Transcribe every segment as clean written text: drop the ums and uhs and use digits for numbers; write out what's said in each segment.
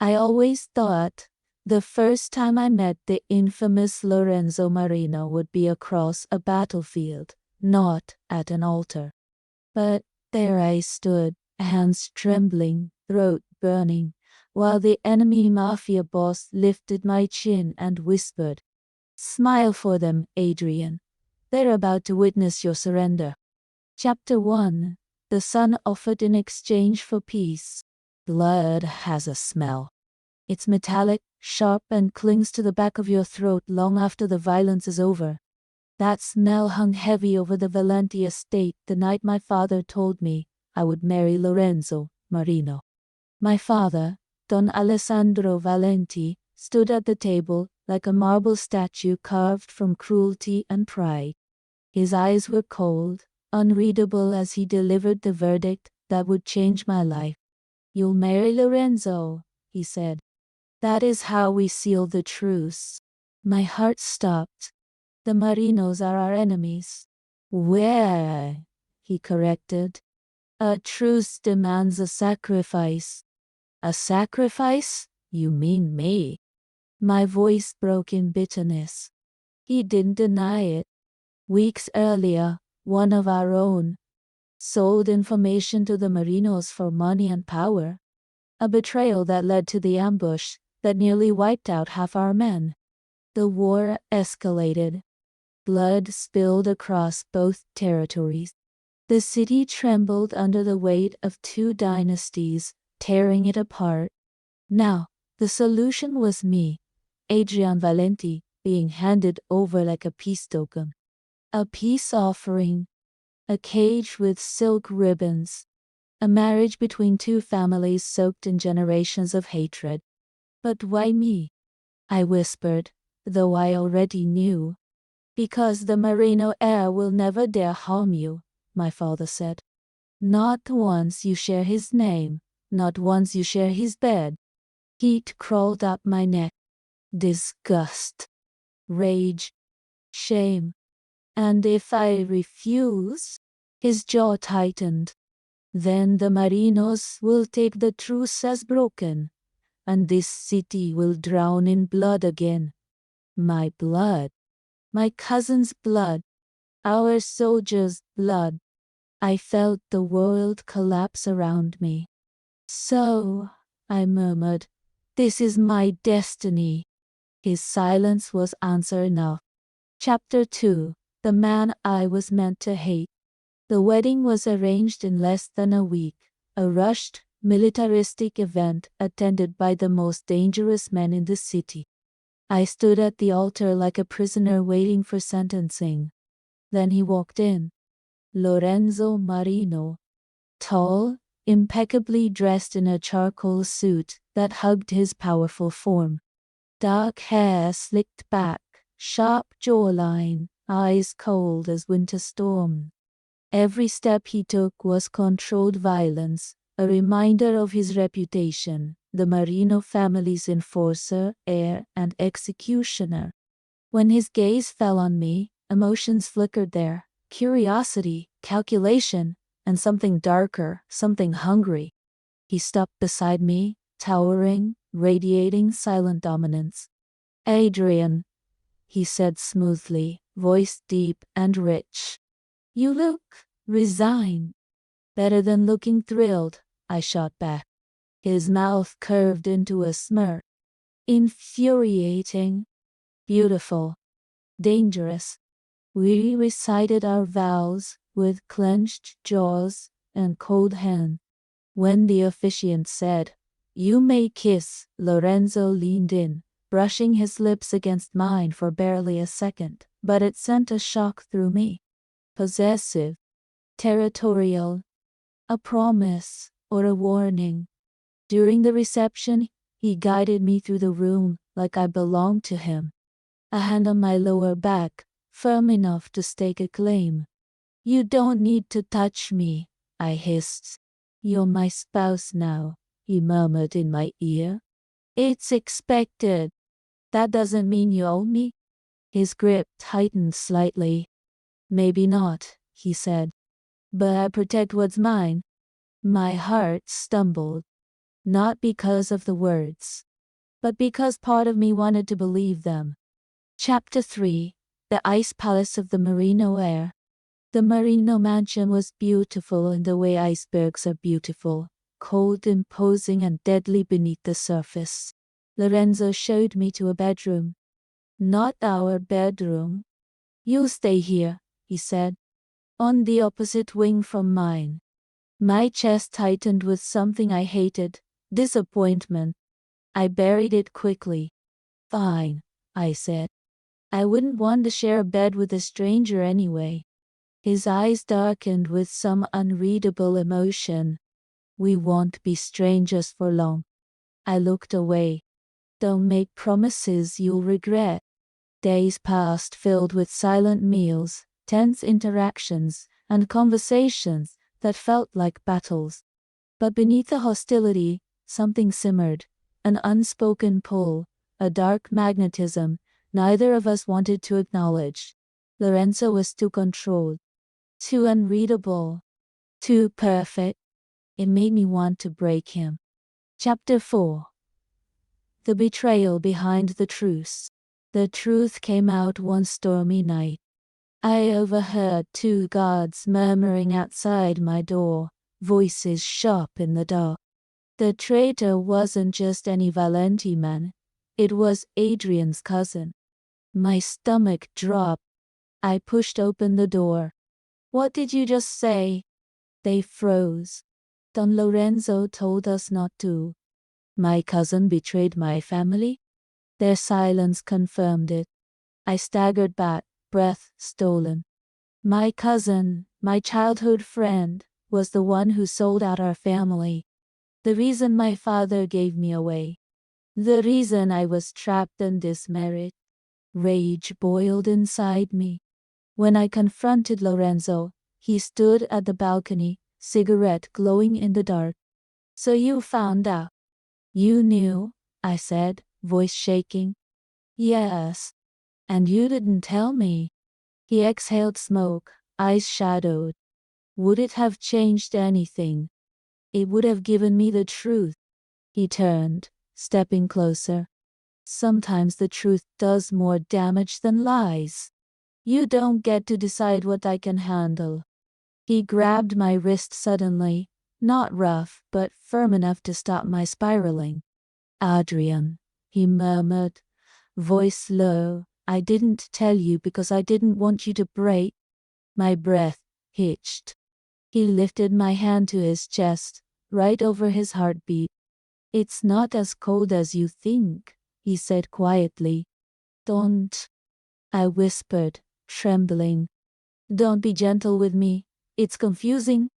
I always thought the first time I met the infamous Lorenzo Marino would be across a battlefield, not at an altar. But there I stood, hands trembling, throat burning, while the enemy Mafia boss lifted my chin and whispered, "Smile for them, Adrian. They're about to witness your surrender." Chapter 1. The Son Offered in Exchange for Peace. Blood has a smell. It's metallic, sharp, and clings to the back of your throat long after the violence is over. That smell hung heavy over the Valenti estate the night my father told me I would marry Lorenzo Marino. My father, Don Alessandro Valenti, stood at the table like a marble statue carved from cruelty and pride. His eyes were cold, unreadable as he delivered the verdict that would change my life. "You'll marry Lorenzo," he said. "That is how we seal the truce." My heart stopped. "The Marinos are our enemies." "Where?" he corrected. "A truce demands a sacrifice." "A sacrifice? You mean me?" My voice broke in bitterness. He didn't deny it. Weeks earlier, one of our own sold information to the Marinos for money and power. A betrayal that led to the ambush that nearly wiped out half our men. The war escalated. Blood spilled across both territories. The city trembled under the weight of two dynasties, tearing it apart. Now, the solution was me, Adrian Valenti, being handed over like a peace token. A peace offering. A cage with silk ribbons. A marriage between two families soaked in generations of hatred. "But why me?" I whispered, though I already knew. "Because the Marino heir will never dare harm you," my father said. "Not once you share his name, not once you share his bed." Heat crawled up my neck. Disgust. Rage. Shame. "And if I refuse?" His jaw tightened. "Then the Marinos will take the truce as broken, and this city will drown in blood again. My blood. My cousin's blood. Our soldiers' blood." I felt the world collapse around me. "So," I murmured, "this is my destiny." His silence was answer enough. Chapter 2. The Man I Was Meant to Hate. The wedding was arranged in less than a week, a rushed, militaristic event attended by the most dangerous men in the city. I stood at the altar like a prisoner waiting for sentencing. Then he walked in. Lorenzo Marino. Tall, impeccably dressed in a charcoal suit that hugged his powerful form. Dark hair slicked back, sharp jawline, eyes cold as winter storm. Every step he took was controlled violence, a reminder of his reputation, the Marino family's enforcer, heir, and executioner. When his gaze fell on me, emotions flickered there, curiosity, calculation, and something darker, something hungry. He stopped beside me, towering, radiating silent dominance. "Adrian," he said smoothly, voice deep and rich. "You look resigned." "Better than looking thrilled," I shot back. His mouth curved into a smirk. "Infuriating. Beautiful. Dangerous." We recited our vows with clenched jaws and cold hands. When the officiant said, "You may kiss," Lorenzo leaned in, brushing his lips against mine for barely a second, but it sent a shock through me. Possessive. Territorial. A promise or a warning. During the reception, he guided me through the room like I belonged to him. A hand on my lower back, firm enough to stake a claim. "You don't need to touch me," I hissed. "You're my spouse now," he murmured in my ear. "It's expected." "That doesn't mean you owe me?" His grip tightened slightly. "Maybe not," he said. "But I protect what's mine." My heart stumbled. Not because of the words, but because part of me wanted to believe them. Chapter 3. The Ice Palace of the Merino Air. The Merino mansion was beautiful in the way icebergs are beautiful, cold, imposing, and deadly beneath the surface. Lorenzo showed me to a bedroom. Not our bedroom. "You'll stay here," he said. "On the opposite wing from mine." My chest tightened with something I hated, disappointment. I buried it quickly. "Fine," I said. I wouldn't want to share a bed with a stranger anyway. His eyes darkened with some unreadable emotion. "We won't be strangers for long." I looked away. "Don't make promises you'll regret." Days passed filled with silent meals, tense interactions, and conversations that felt like battles. But beneath the hostility, something simmered, an unspoken pull, a dark magnetism neither of us wanted to acknowledge. Lorenzo was too controlled, too unreadable, too perfect. It made me want to break him. Chapter 4. The betrayal behind the truce. The truth came out one stormy night. I overheard two guards murmuring outside my door, voices sharp in the dark. The traitor wasn't just any Valenti man, it was Adrian's cousin. My stomach dropped. I pushed open the door. "What did you just say?" They froze. "Don Lorenzo told us not to." "My cousin betrayed my family?" Their silence confirmed it. I staggered back, breath stolen. My cousin, my childhood friend, was the one who sold out our family. The reason my father gave me away. The reason I was trapped in this marriage. Rage boiled inside me. When I confronted Lorenzo, he stood at the balcony, cigarette glowing in the dark. "So you found out?" "You knew," I said, voice shaking. "Yes. And you didn't tell me." He exhaled smoke, eyes shadowed. "Would it have changed anything?" "It would have given me the truth." He turned, stepping closer. "Sometimes the truth does more damage than lies. You don't get to decide what I can handle." He grabbed my wrist suddenly, not rough, but firm enough to stop my spiraling. "Adrian," he murmured, voice low, "I didn't tell you because I didn't want you to break." My breath hitched. He lifted my hand to his chest, right over his heartbeat. "It's not as cold as you think," he said quietly. "Don't," I whispered, trembling. "Don't be gentle with me. It's confusing."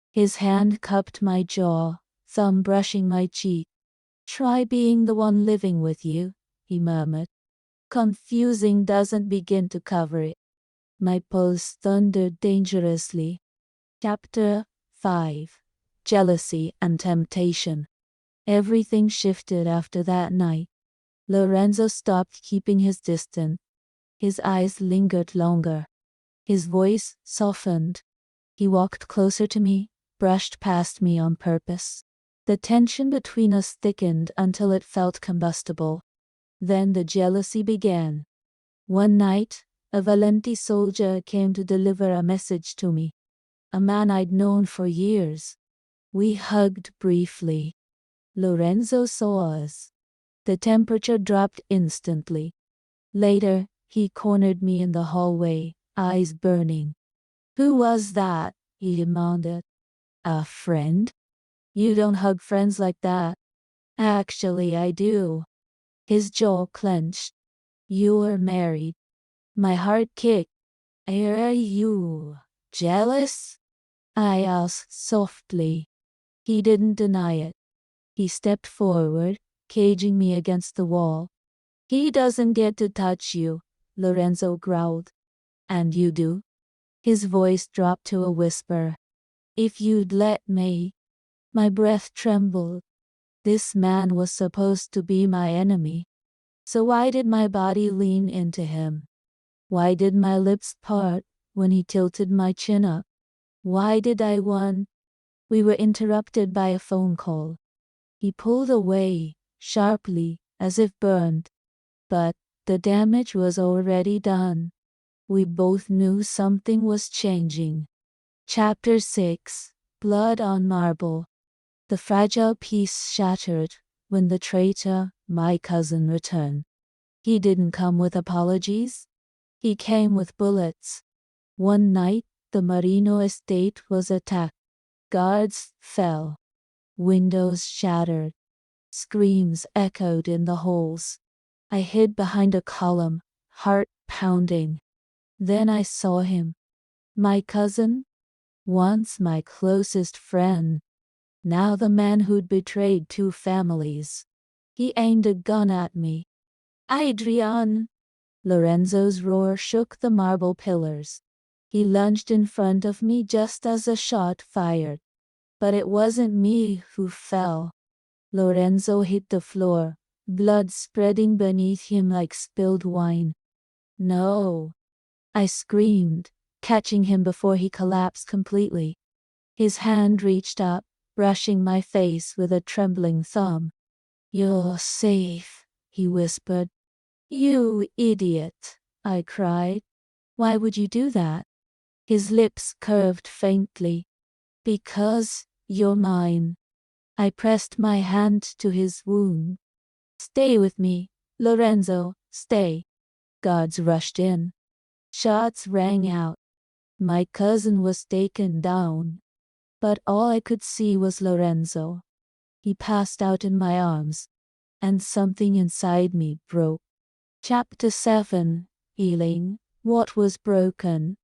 His hand cupped my jaw, thumb brushing my cheek. "Try being the one living with you," he murmured. "Confusing doesn't begin to cover it." My pulse thundered dangerously. Chapter 5. Jealousy and Temptation. Everything shifted after that night. Lorenzo stopped keeping his distance. His eyes lingered longer. His voice softened. He walked closer to me, brushed past me on purpose. The tension between us thickened until it felt combustible. Then the jealousy began. One night, a Valenti soldier came to deliver a message to me. A man I'd known for years. We hugged briefly. Lorenzo saw us. The temperature dropped instantly. Later, he cornered me in the hallway, eyes burning. "Who was that?" he demanded. "A friend?" "You don't hug friends like that." "Actually, I do." His jaw clenched. "You're married." My heart kicked. "Are you jealous?" I asked softly. He didn't deny it. He stepped forward, caging me against the wall. "He doesn't get to touch you," Lorenzo growled. "And you do?" His voice dropped to a whisper. "If you'd let me." My breath trembled. This man was supposed to be my enemy. So why did my body lean into him? Why did my lips part when he tilted my chin up? Why did I want? We were interrupted by a phone call. He pulled away, sharply, as if burned. But the damage was already done. We both knew something was changing. Chapter 6. Blood on Marble. The fragile piece shattered when the traitor, my cousin, returned. He didn't come with apologies. He came with bullets. One night, the Marino estate was attacked. Guards fell. Windows shattered. Screams echoed in the halls. I hid behind a column, heart pounding. Then I saw him. My cousin, once my closest friend, now the man who'd betrayed 2 families. He aimed a gun at me. Adrian! Lorenzo's roar shook the marble pillars. He lunged in front of me just as a shot fired. But it wasn't me who fell. Lorenzo hit the floor, blood spreading beneath him like spilled wine. No! I screamed, catching him before he collapsed completely. His hand reached up, brushing my face with a trembling thumb. "You're safe," he whispered. "You idiot," I cried. "Why would you do that?" His lips curved faintly. "Because you're mine." I pressed my hand to his wound. "Stay with me, Lorenzo, stay." Guards rushed in. Shots rang out. My cousin was taken down. But all I could see was Lorenzo. He passed out in my arms, and something inside me broke. Chapter 7. Healing. What was broken?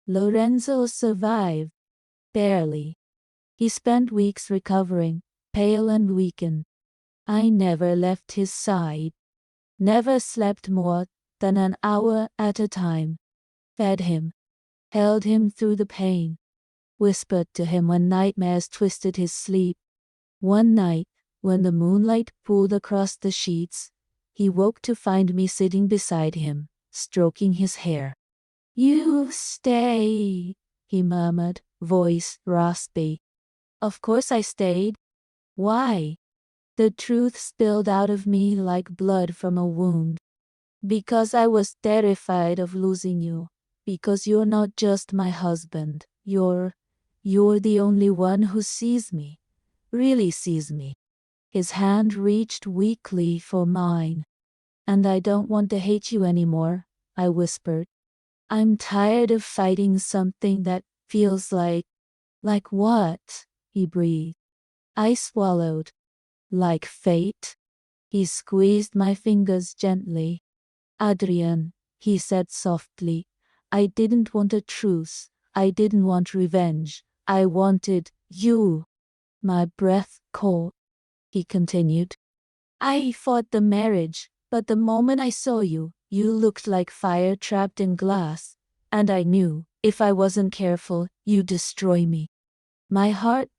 Lorenzo survived. Barely. He spent weeks recovering, pale and weakened. I never left his side. Never slept more than an hour at a time. Fed him. Held him through the pain. Whispered to him when nightmares twisted his sleep. One night, when the moonlight pooled across the sheets, he woke to find me sitting beside him, stroking his hair. "You stay," he murmured, voice raspy. Of course I stayed. Why? The truth spilled out of me like blood from a wound. Because I was terrified of losing you. Because you're not just my husband. You're the only one who sees me. Really sees me. His hand reached weakly for mine. "And I don't want to hate you anymore," I whispered. "I'm tired of fighting something that feels like..." "Like what?" he breathed. I swallowed. "Like fate?" He squeezed my fingers gently. "Adrian," he said softly, "I didn't want a truce. I didn't want revenge. I wanted you." My breath caught. He continued. "I fought the marriage, but the moment I saw you, you looked like fire trapped in glass. And I knew, if I wasn't careful, you'd destroy me." My heart